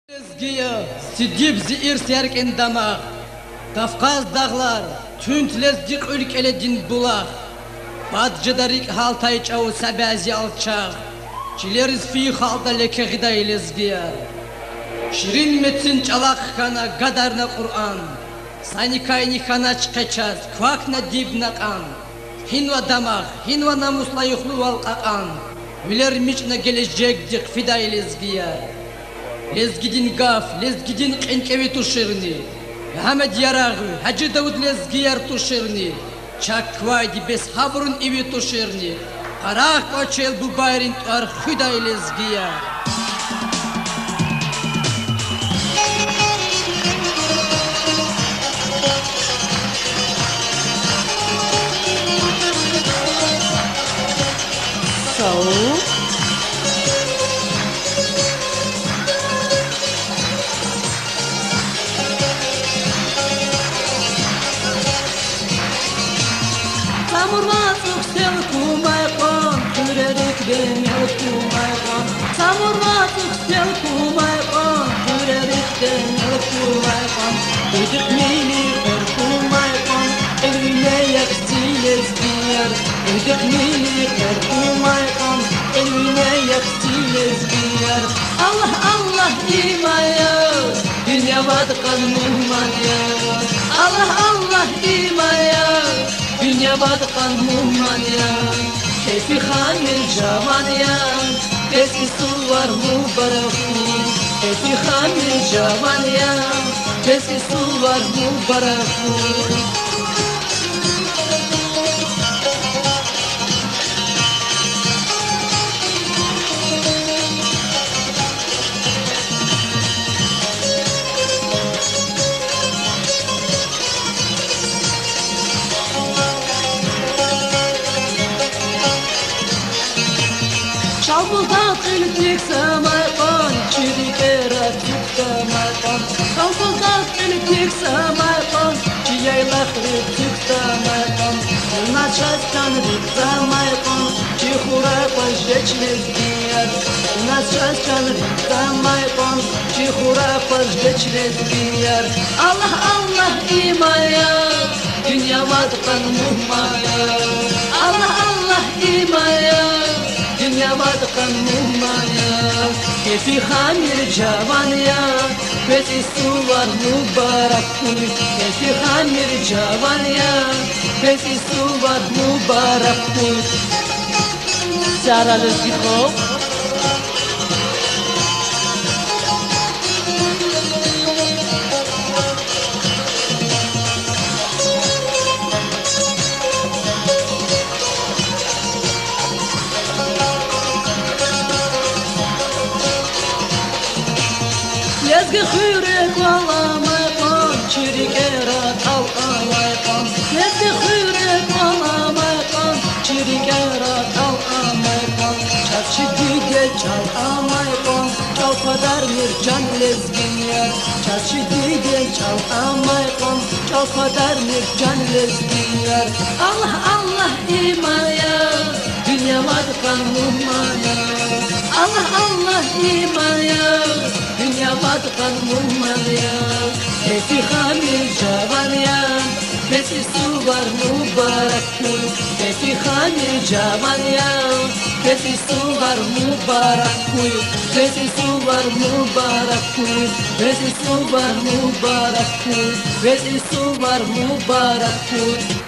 Ezgiye, sidib zir serken damaq, Kafkaz dağlar, tüntlezdік ülkeledin bulaq, Badjıdarik haltay çavu sabazi alçaq, Çileriz fi halda leke gıday lezgiye. Şirin metin çalaq kana gadarna Kur'an, Sanikayni kana çıkaçaz, kvakna dibna kan, Hinva damaq, hinva namusla yuhlu valqaqan, Müler miçna gelecekdik fiday lezgiye. Lezgidin gaf, lezgidin qenkevi tuşirni, Hamed yaragı, Hacı Davud lezgiyar tuşirni, Çakvaydi bes habrun ivi tuşirni, Qarak koçel bu bayrin tuar hüday lezgiyar. So Samurmatuk sel kumay kon, kürerik demir kumay kon. Samurmatuk sel kumay kon, kürerik demir kumay kon. Ödük mini er kumay kon, evine yaksi lezgiyer. Ödük mini er kumay kon, evine yaksi lezgiyer. Allah Allah imaya, dünya vadkan muhmanya. Allah Allah imaya, Dünya badkan muhmanya, keyfi hamil javanya, Eski su var mübarekû. Keyfi hamil javanya, Eski su var mübarekû. Çalbuldak iltik samayqon, Çirikera tuk samayqon. Çalbuldak iltik samayqon, Çiyaylaq tuk samayqon. Nachastan rik samayqon, Çixura pajech lezgiyar. Nachastan rik samayqon, Çixura pajech lezgiyar. Allah Allah imaya, dünya vadkan muhmaya. Allah Allah imaya, Dünya vadkan muhmaya, keyfi hamir javanya, Besi su var mübarek kuy. Keyfi hamir javanya, Besi su var mübarek kuy. Sara lezgiko. Lezgi xürek valamayqon, Çirikera talqamayqon. Lezgi xürek valamayqon, Çirikera talqamayqon. Çarşı dide çalamayqon, Çalpadar mircan lezgiyer. Çarşı dide çalamayqon, Çalpadar mircan lezgiyer. Allah Allah imaya, dünya vadkan muhmaya. Allah Allah imaya, dünya vadkan muhmaya. Keyfi hamil javanya, Besi su var mübarek kuy. Keyfi hamil javanya, Besi su var mübarek kuy. Besi su var mübarek kuy. Besi su var mübarek kuy. Besi su var mübarek kuy.